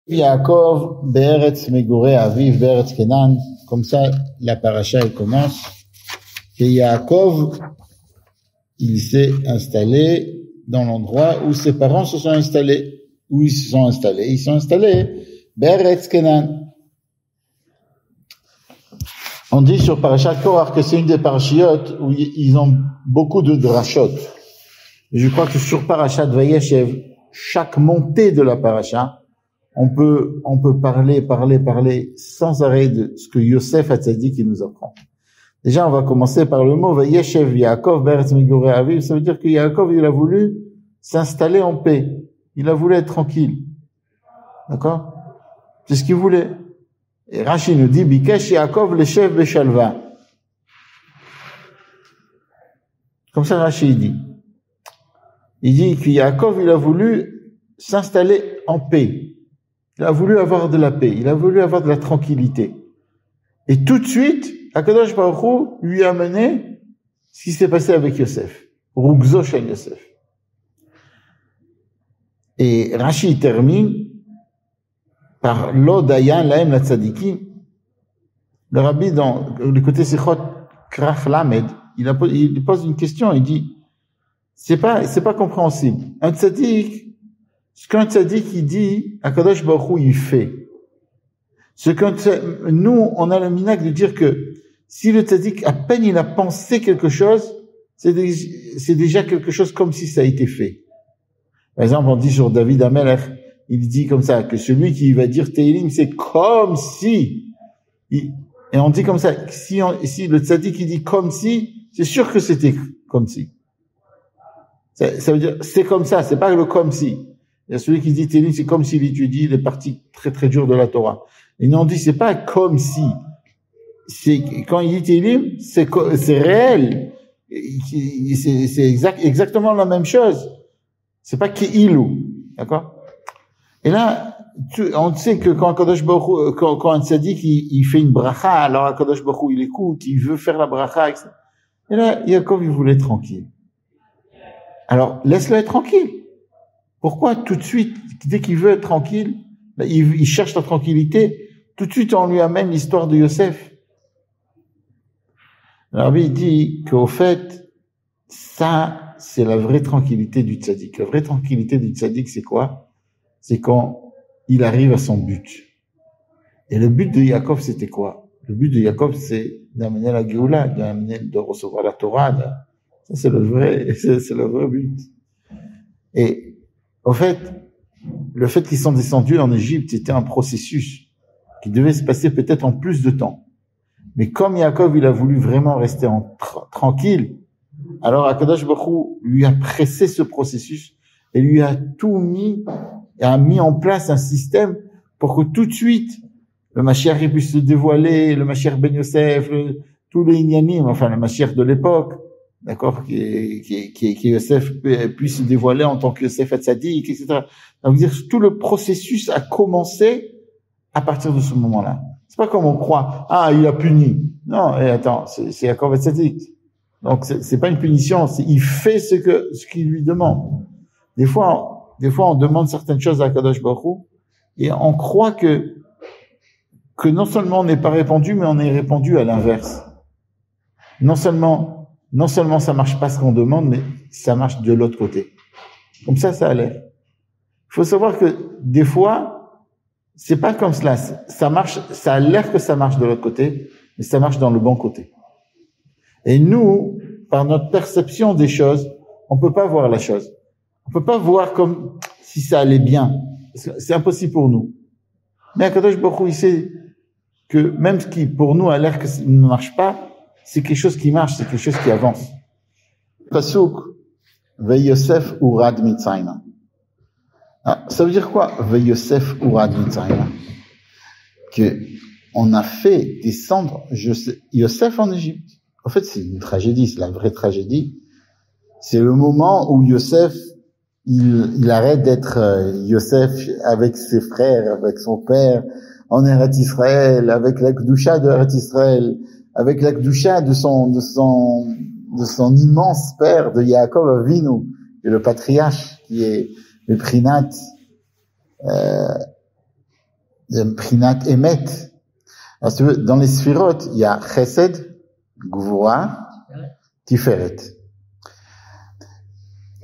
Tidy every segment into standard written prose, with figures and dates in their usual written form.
Yaakov, Be'eretz Megoré Aviv, Be'eretz Kenan. Comme ça, la paracha, elle commence. Et Yaakov, il s'est installé dans l'endroit où ses parents se sont installés. Où ils se sont installés? Ils sont installés, Be'eretz Kenan. On dit sur Parashat Korach que c'est une des parachiotes où ils ont beaucoup de drashot. Et je crois que sur Parashat Vayeshev, chaque montée de la paracha, on peut parler sans arrêt de ce que Yosef Hatzadik qui nous apprend. Déjà, on va commencer par le mot Vayeshev Yaakov Be'eretz Megoré Aviv. Ça veut dire que Yaakov, il a voulu s'installer en paix. Il a voulu être tranquille. D'accord? C'est ce qu'il voulait. Et Rashi nous dit, Bikesh Yaakov leshev beshalva. Comme ça, Rashi dit. Il dit que Yaakov, il a voulu s'installer en paix. Il a voulu avoir de la paix. Il a voulu avoir de la tranquillité. Et tout de suite, Akadosh Baruch Hu lui a amené ce qui s'est passé avec Yosef. Rugzo shel Yosef. Et Rashi termine par l'Odayan Laem la Tzadiki. Le rabbi, dans le côté Sichot Krach Lamed, il pose une question, il dit, c'est pas compréhensible. Un tzaddik, ce qu'un tzaddik, il dit, Akadosh Baruch Hu, il fait. Nous, on a le minhag de dire que si le tzaddik, à peine il a pensé quelque chose, c'est déjà quelque chose comme si ça a été fait. Par exemple, on dit sur David Amelech, il dit comme ça, que celui qui va dire Teilim, c'est comme si. Et on dit comme ça, si le tzaddik il dit comme si, c'est sûr que c'était comme si. Ça veut dire, c'est comme ça, c'est pas le comme si. Il y a celui qui dit Teilim, c'est comme s'il étudie les parties très très dures de la Torah. Et nous on dit, c'est pas comme si. Quand il dit Teilim, c'est réel. C'est exactement la même chose. C'est pas Ke'ilu. D'accord? Et là, on sait que quand Akadosh Baruch Hu, quand un tzaddik, il fait une bracha, alors Akadosh Baruch Hu, il écoute, il veut faire la bracha, etc. Et là, Yaakov, il voulait être tranquille. Alors, laisse-le être tranquille. Pourquoi tout de suite, dès qu'il veut être tranquille, il cherche la tranquillité, tout de suite on lui amène l'histoire de Yosef. Alors, il dit qu'au fait, ça, c'est la vraie tranquillité du tzaddik. La vraie tranquillité du tzaddik, c'est quoi? C'est quand il arrive à son but. Et le but de Yaakov, c'était quoi? Le but de Yaakov, c'est d'amener la Géoula, de recevoir la Torah. Ça, c'est le vrai but. Et, au fait, le fait qu'ils sont descendus en Égypte, c'était un processus qui devait se passer peut-être en plus de temps. Mais comme Yaakov, il a voulu vraiment rester tranquille, alors Akadosh Baruch Hu lui a pressé ce processus et lui a tout mis en place un système pour que tout de suite le Mashiach puisse se dévoiler, le Mashiach Ben Yosef, tous les Inyanim, enfin le Mashiach de l'époque, d'accord, qui Yosef puisse se dévoiler en tant que Yosef Hatzadik, etc. Donc dire tout le processus a commencé à partir de ce moment-là. C'est pas comme on croit, il a puni. Non, attends, c'est Yaakov Hatzadik. Donc c'est pas une punition, il fait ce qu'il lui demande. Des fois on demande certaines choses à Kadosh Baruch Hu, et on croit que non seulement on n'est pas répondu, mais on est répondu à l'inverse. Non seulement ça marche pas ce qu'on demande, mais ça marche de l'autre côté. Comme ça a l'air. Il faut savoir que des fois, c'est pas comme cela. Ça marche, ça a l'air que ça marche de l'autre côté, mais ça marche dans le bon côté. Et nous, par notre perception des choses, on peut pas voir la chose. On peut pas voir comme si ça allait bien. C'est impossible pour nous. Mais Akadosh Baruch Hu, il sait que même ce qui, pour nous, a l'air que ça ne marche pas, c'est quelque chose qui marche, c'est quelque chose qui avance. Pasuk, Veyosef urad mitzrayma. Ça veut dire quoi, Veyosef urad mitzrayma? Que on a fait descendre Yosef en Égypte. En fait, c'est une tragédie, c'est la vraie tragédie. C'est le moment où Yosef, il arrête d'être Yosef avec ses frères, avec son père, en Eretz Israël, avec la Kedusha de Eretz Israël, avec la Kedusha de son immense père, de Yaakov Avinu, et le patriarche, qui est le Prinat, Prinat Emet. Alors, si tu veux, dans les sphirotes, il y a Chesed, Gvura, Tiferet.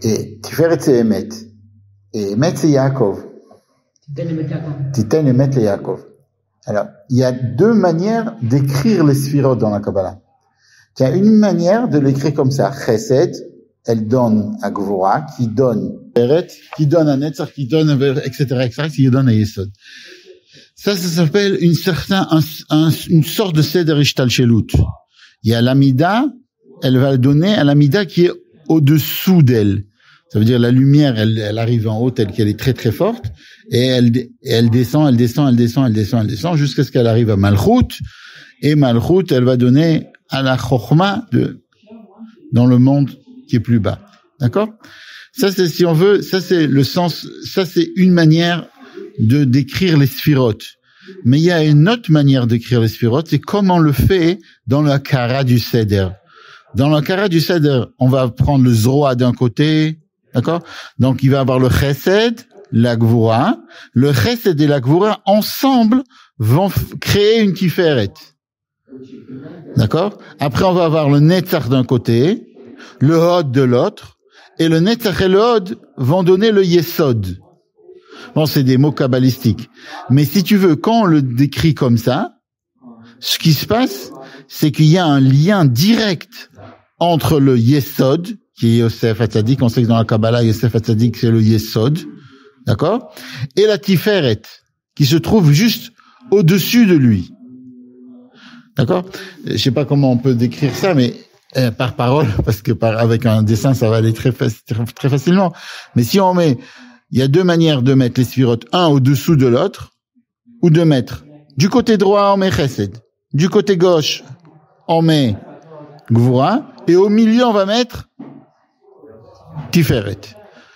Et Tiferet, c'est Emet. Et Emet, c'est Yaakov. Titen Emet le Yaakov. Alors, il y a deux manières d'écrire les sphirotes dans la Kabbalah. Il y a une manière de l'écrire comme ça. Chesed, elle donne à Gvura, qui donne Eret, qui donne à Netzach, qui donne, etc., qui donne à Yesod. Ça s'appelle une sorte de Seder Ishtalshelut. Il y a l'Amida, elle va le donner à l'Amida qui est au-dessous d'elle. Ça veut dire la lumière, elle arrive en haut telle qu'elle est très très forte, et elle descend jusqu'à ce qu'elle arrive à Malchut, et Malchut, elle va donner à la Chochma dans le monde qui est plus bas. D'accord? Ça c'est, si on veut, ça c'est le sens, ça c'est une manière de décrire les sphirotes. Mais il y a une autre manière d'écrire les sphirotes, c'est comme on le fait dans le Kara du Seder. Dans le Kara du Seder, on va prendre le Zroa d'un côté, d'accord? Donc il va avoir le Chesed, la Gvura. Le Chesed et la Gvura ensemble vont créer une Tiferet. D'accord? Après on va avoir le Netzach d'un côté, le Hod de l'autre, et le Netzach et le Hod vont donner le Yesod. Bon, c'est des mots kabbalistiques. Mais si tu veux, quand on le décrit comme ça, ce qui se passe, c'est qu'il y a un lien direct entre le Yesod, qui est Yosef Hatzadik, on sait que dans la Kabbalah, Yosef Hatzadik, c'est le Yesod, d'accord? Et la Tiferet, qui se trouve juste au-dessus de lui. D'accord? Je sais pas comment on peut décrire ça, mais par parole, parce que avec un dessin, ça va aller très facilement. Mais si on met, il y a deux manières de mettre les sphirotes, un au-dessous de l'autre, ou de mettre du côté droit, on met Chesed, du côté gauche, on met Gvura, et au milieu, on va mettre Tiferet.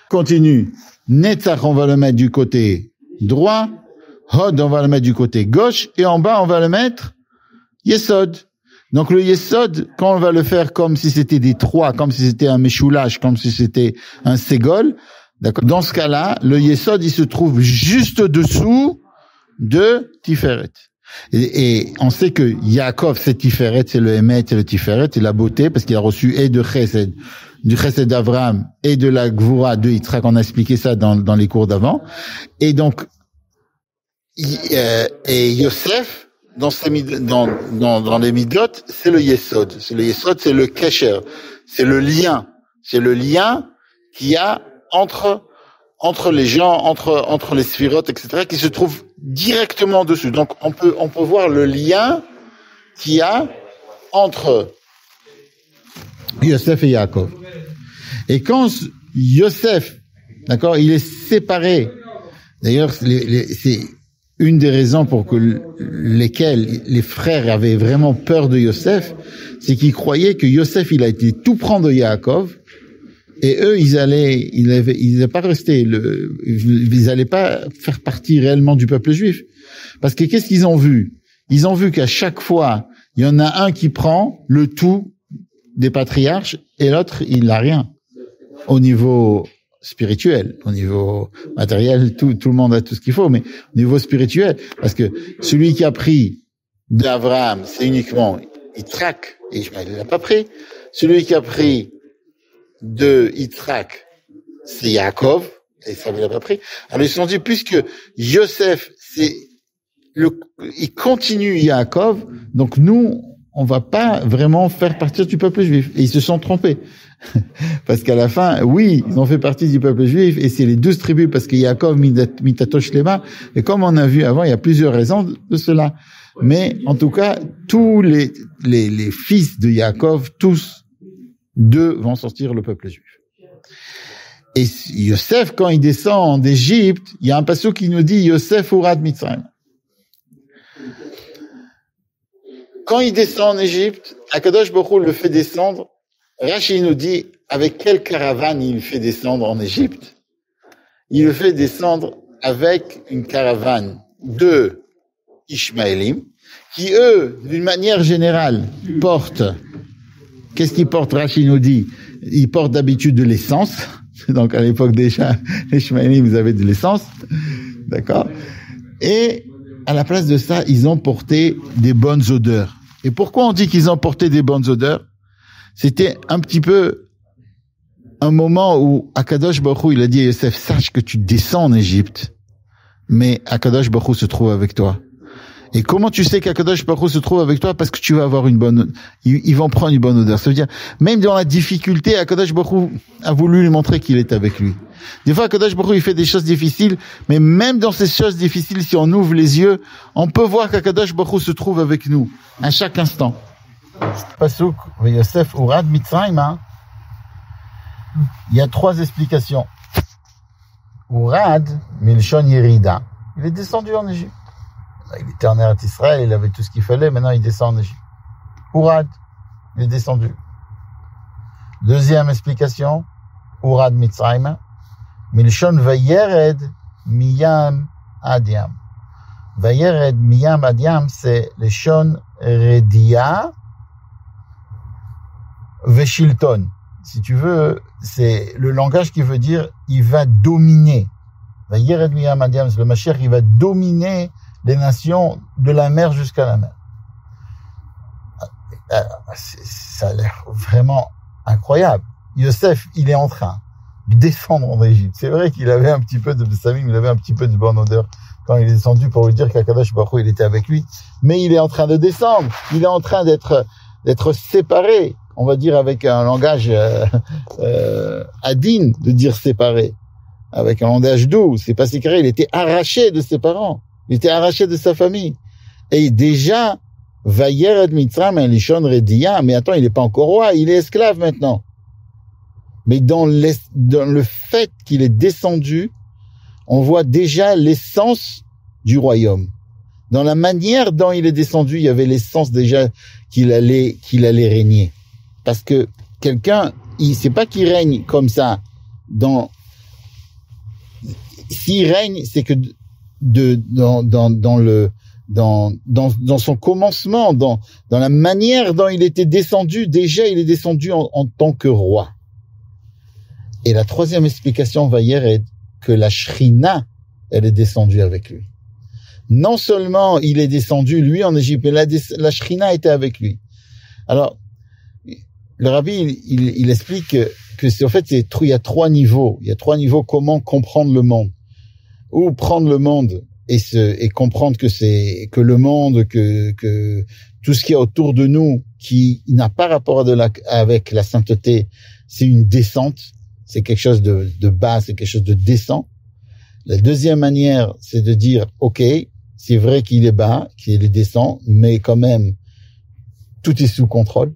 Continue. Netzach, on va le mettre du côté droit, Hod, on va le mettre du côté gauche, et en bas, on va le mettre Yesod. Donc le Yesod, quand on va le faire comme si c'était des trois, comme si c'était un Meshoulash, comme si c'était un Ségol, d'accord. Dans ce cas-là, le Yesod, il se trouve juste dessous de Tiferet. Et on sait que Yaakov, c'est Tiferet, c'est le Emet, c'est le Tiferet, c'est la beauté, parce qu'il a reçu et de Chesed, du Chesed d'Avraham, et de la Gvura de Yitzhak, on a expliqué ça dans les cours d'avant. Et donc, et Yosef, dans les midot, c'est le Yesod. C'est le Yesod, c'est le Kesher. C'est le lien. C'est le lien qu'il y a entre les gens, entre les sphirotes, etc., qui se trouve directement dessus. Donc, on peut voir le lien qu'il y a entre Yosef et Yaakov. Et quand Yosef, d'accord, il est séparé. D'ailleurs, c'est une des raisons pour lesquelles les frères avaient vraiment peur de Yosef, c'est qu'ils croyaient que Yosef, il a été tout prendre de Yaakov, et eux, ils allaient pas rester, ils allaient pas faire partie réellement du peuple juif. Parce que qu'est-ce qu'ils ont vu? Ils ont vu qu'à chaque fois, il y en a un qui prend le tout des patriarches, et l'autre, il n'a rien. Au niveau spirituel, au niveau matériel, tout le monde a tout ce qu'il faut, mais au niveau spirituel, parce que celui qui a pris d'Abraham, c'est uniquement Yitzhak, et Ishmaël, il l'a pas pris. Celui qui a pris de Yitzhak, c'est Yaakov, et ça, il l'a pas pris. Alors ils se sont dit, puisque Yosef, il continue Yaakov, donc nous, on va pas vraiment faire partie du peuple juif. Et ils se sont trompés. Parce qu'à la fin, oui, ils ont fait partie du peuple juif, et c'est les 12 tribus, parce que Yaakov mitatosh lema, et comme on a vu avant, il y a plusieurs raisons de cela. Mais, en tout cas, tous les fils de Yaakov, tous deux vont sortir le peuple juif. Et Yosef, quand il descend d'Égypte, il y a un passage qui nous dit Yosef Urad Mitzrayim. Quand il descend en Égypte, Akadosh Baruch Hu le fait descendre. Rashi nous dit avec quelle caravane il fait descendre en Égypte. Il le fait descendre avec une caravane de Ishmaélim, qui eux, d'une manière générale, portent. Qu'est-ce qu'ils portent? Rashi nous dit, ils portent d'habitude de l'essence. Donc à l'époque déjà, les Ishmaélim, ils avaient de l'essence, d'accord. Et à la place de ça, ils ont porté des bonnes odeurs. Et pourquoi on dit qu'ils ont porté des bonnes odeurs? C'était un petit peu un moment où Akadosh Baruch Hu, il a dit à Yosef, sache que tu descends en Égypte, mais Akadosh Baruch Hu se trouve avec toi. Et comment tu sais qu'Akadosh Baruch Hu se trouve avec toi? Parce que tu vas avoir une bonne, ils vont prendre une bonne odeur. Ça veut dire, même dans la difficulté, Akadosh Baruch Hu a voulu lui montrer qu'il est avec lui. Des fois, Akadosh Baruch Hu, il fait des choses difficiles, mais même dans ces choses difficiles, si on ouvre les yeux, on peut voir qu'Akadosh Baruch Hu se trouve avec nous, à chaque instant. Pasuk, Yosef Urad Mitzrayim, il y a 3 explications. Urad, Milshon Yerida. Il est descendu en Égypte. Il était en Eretz Israël, il avait tout ce qu'il fallait, maintenant il descend en Égypte. Urad, il est descendu. Deuxième explication, Urad Mitzrayim, Milshon Vayered Miyam Adiam. Vayered Miyam Adiam, c'est le Shon Redia Veshilton. Si tu veux, c'est le langage qui veut dire il va dominer. Vayered Miyam Adiam, c'est le Mashiach, il va dominer les nations de la mer jusqu'à la mer. Ça a l'air vraiment incroyable. Yosef, il est en train de descendre en Égypte. C'est vrai qu'il avait un petit peu de Samim, il avait un petit peu de bonne odeur quand il est descendu pour lui dire qu'Akadosh Baruch Hu, il était avec lui. Mais il est en train de descendre. Il est en train d'être séparé. On va dire avec un langage adine de dire séparé. Avec un langage doux. C'est pas si carré. Il était arraché de ses parents. Il était arraché de sa famille. Et déjà, Vayered Mitzrayim Elishon Redia, mais attends, il n'est pas encore roi, il est esclave maintenant. Mais dans le fait qu'il est descendu, on voit déjà l'essence du royaume. Dans la manière dont il est descendu, il y avait l'essence déjà qu'il allait régner. Parce que quelqu'un, c'est pas qu'il règne comme ça. S'il règne, c'est que dans son commencement, dans la manière dont il était descendu, déjà il est descendu en tant que roi. Et la troisième explication va hier est que la Shrina, elle est descendue avec lui. Non seulement il est descendu, lui, en Égypte, mais la Shrina était avec lui. Alors, le Rabbi, il explique que c'est, en fait, il y a 3 niveaux. Il y a 3 niveaux comment comprendre le monde. Ou prendre le monde et comprendre que le monde, que tout ce qu'il y a autour de nous qui n'a pas rapport avec la sainteté, c'est une descente, c'est quelque chose de bas, c'est quelque chose de descend. La deuxième manière, c'est de dire, ok, c'est vrai qu'il est bas, qu'il est descend, mais quand même, tout est sous contrôle.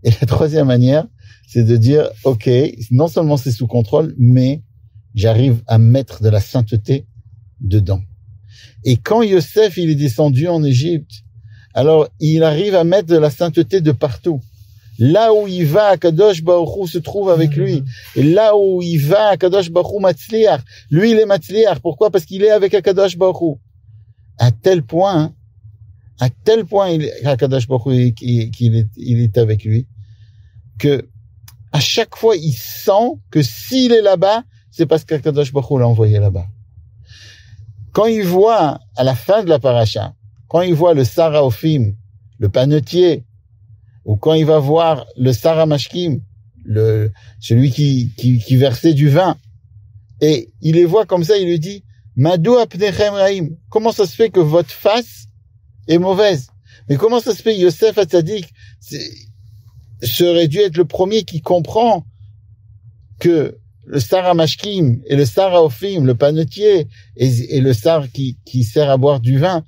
Et la troisième manière, c'est de dire, ok, non seulement c'est sous contrôle, mais j'arrive à mettre de la sainteté dedans. Et quand Yosef, il est descendu en Égypte, alors il arrive à mettre de la sainteté de partout. Là où il va, Akadosh Baruch Hu se trouve avec lui. Et là où il va, Akadosh Baruch Hu matzliach. Lui, il est matzliach. Pourquoi? Parce qu'il est avec Akadosh Baruch Hu. À tel point, Akadosh Baruch Hu, il est avec lui, que à chaque fois, il sent que s'il est là-bas, c'est parce qu'Akadosh Baruch Hu l'a envoyé là-bas. Quand il voit, à la fin de la paracha, quand il voit le Saraophim, le panetier, ou quand il va voir le Saramashkim, celui qui versait du vin, et il les voit comme ça, il lui dit, Madou apnechem raim, comment ça se fait que votre face est mauvaise? Mais comment ça se fait, Yosef Hatzadik serait dû être le premier qui comprend que le Saramashkim et le Saraophim, le panetier, et le Sar qui sert à boire du vin,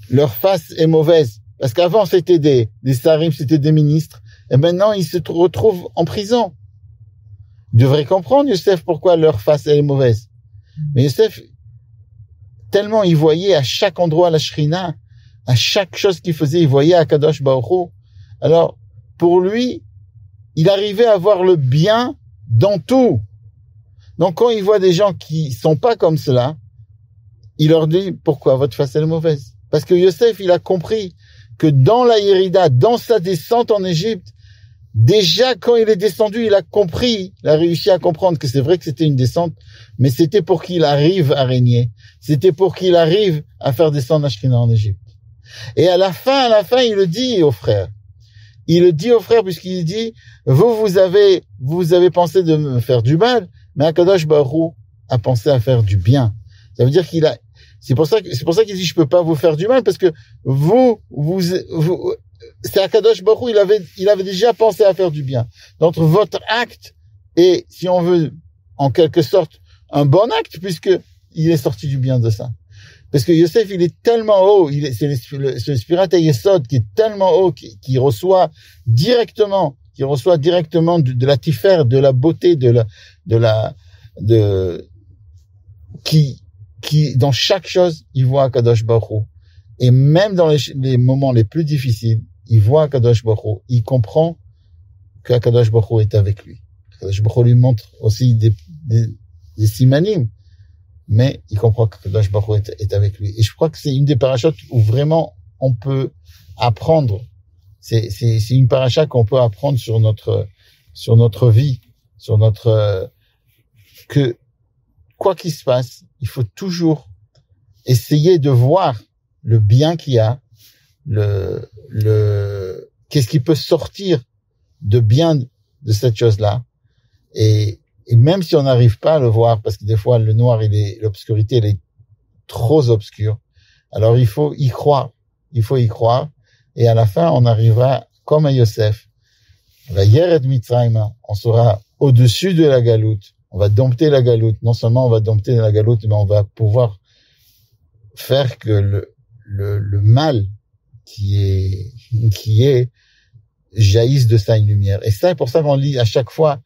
leur face est mauvaise. Parce qu'avant, c'était des sarim, c'était des ministres. Et maintenant, ils se retrouvent en prison. Ils devraient comprendre, Yosef, pourquoi leur face est mauvaise. Mais Yosef, tellement il voyait à chaque endroit la Shrina, à chaque chose qu'il faisait, il voyait Akadosh Baruch Hu. Alors, pour lui, il arrivait à voir le bien dans tout. Donc, quand il voit des gens qui sont pas comme cela, il leur dit, pourquoi votre face est mauvaise? Parce que Yosef, il a compris que dans la Yérida, dans sa descente en Égypte, Déjà, quand il est descendu, il a compris, il a réussi à comprendre que c'est vrai que c'était une descente, mais c'était pour qu'il arrive à régner. C'était pour qu'il arrive à faire descendre la Shrina en Égypte. Et à la fin, il le dit aux frères. Il le dit aux frères puisqu'il dit, vous avez pensé de me faire du mal, mais Akadosh Baruch Hu a pensé à faire du bien. Ça veut dire c'est pour ça qu'il dit, je peux pas vous faire du mal parce que c'est Akadosh Baruch Hu, il avait déjà pensé à faire du bien. Donc votre acte est, si on veut, en quelque sorte, un bon acte puisque il est sorti du bien de ça. Parce que Yosef, il est tellement haut, c'est le Spirat Yesod qui est tellement haut, qui reçoit directement de la tifère, de la beauté, qui, dans chaque chose, il voit Kadosh Baruch Hu. Et même dans les moments les plus difficiles, il voit Kadosh Baruch Hu. Il comprend que Kadosh Baruch Hu est avec lui. Kadosh Baruch Hu lui montre aussi des simanim. Mais il comprend que Kadosh Baruch Hu est avec lui. Et je crois que c'est une des parachutes où vraiment on peut apprendre. C'est une paracha qu'on peut apprendre sur notre vie, que quoi qu'il se passe, il faut toujours essayer de voir le bien qu'il y a, qu'est-ce qui peut sortir de bien de cette chose-là. Et même si on n'arrive pas à le voir, parce que des fois le noir, l'obscurité, elle est trop obscure. Alors il faut y croire. Et à la fin, on arrivera comme à Yosef. La Yeret Mitzrayim, on sera au-dessus de la galoute. On va dompter la galoute. Non seulement on va dompter la galoute, mais on va pouvoir faire que le mal qui est jaillisse de ça une lumière. Et ça, c'est pour ça qu'on lit à chaque fois.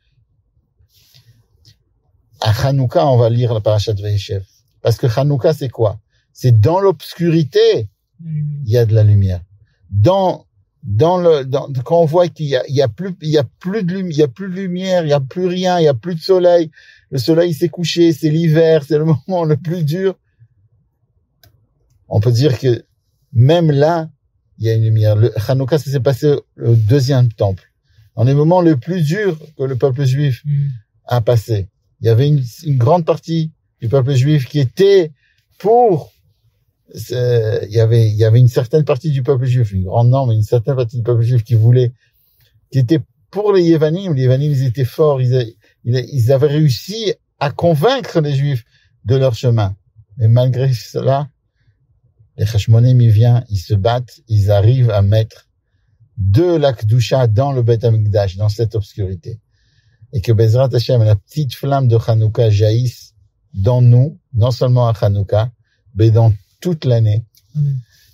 À Hanouka, on va lire la parashat Vayeshev. Parce que Hanouka, c'est quoi? C'est dans l'obscurité, il y a de la lumière. Quand on voit qu'il y a plus de lumière, il y a plus rien, il y a plus de soleil. Le soleil s'est couché, c'est l'hiver, c'est le moment le plus dur. On peut dire que même là, il y a une lumière. Le Hanouka, ça s'est passé au deuxième temple. Dans les moments les plus durs que le peuple juif a passé. Il y avait une grande partie du peuple juif qui était pour, il y avait une certaine partie du peuple juif, une grande norme, une certaine partie du peuple juif qui était pour les Yévanim. Les Yévanim, ils étaient forts, ils avaient réussi à convaincre les Juifs de leur chemin. Mais malgré cela, les Hashmonim, ils se battent, ils arrivent à mettre de la Kedusha dans le Beth HaMikdash, dans cette obscurité. Et que Bezrat Hashem, la petite flamme de Hanouka jaillisse dans nous, non seulement à Hanouka, mais dans toute l'année.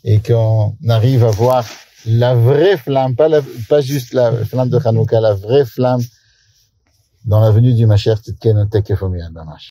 Et qu'on arrive à voir la vraie flamme, pas juste la flamme de Hanouka, la vraie flamme dans la venue du Mashiach Tzidkenu Tekef U'Miyad Mamash.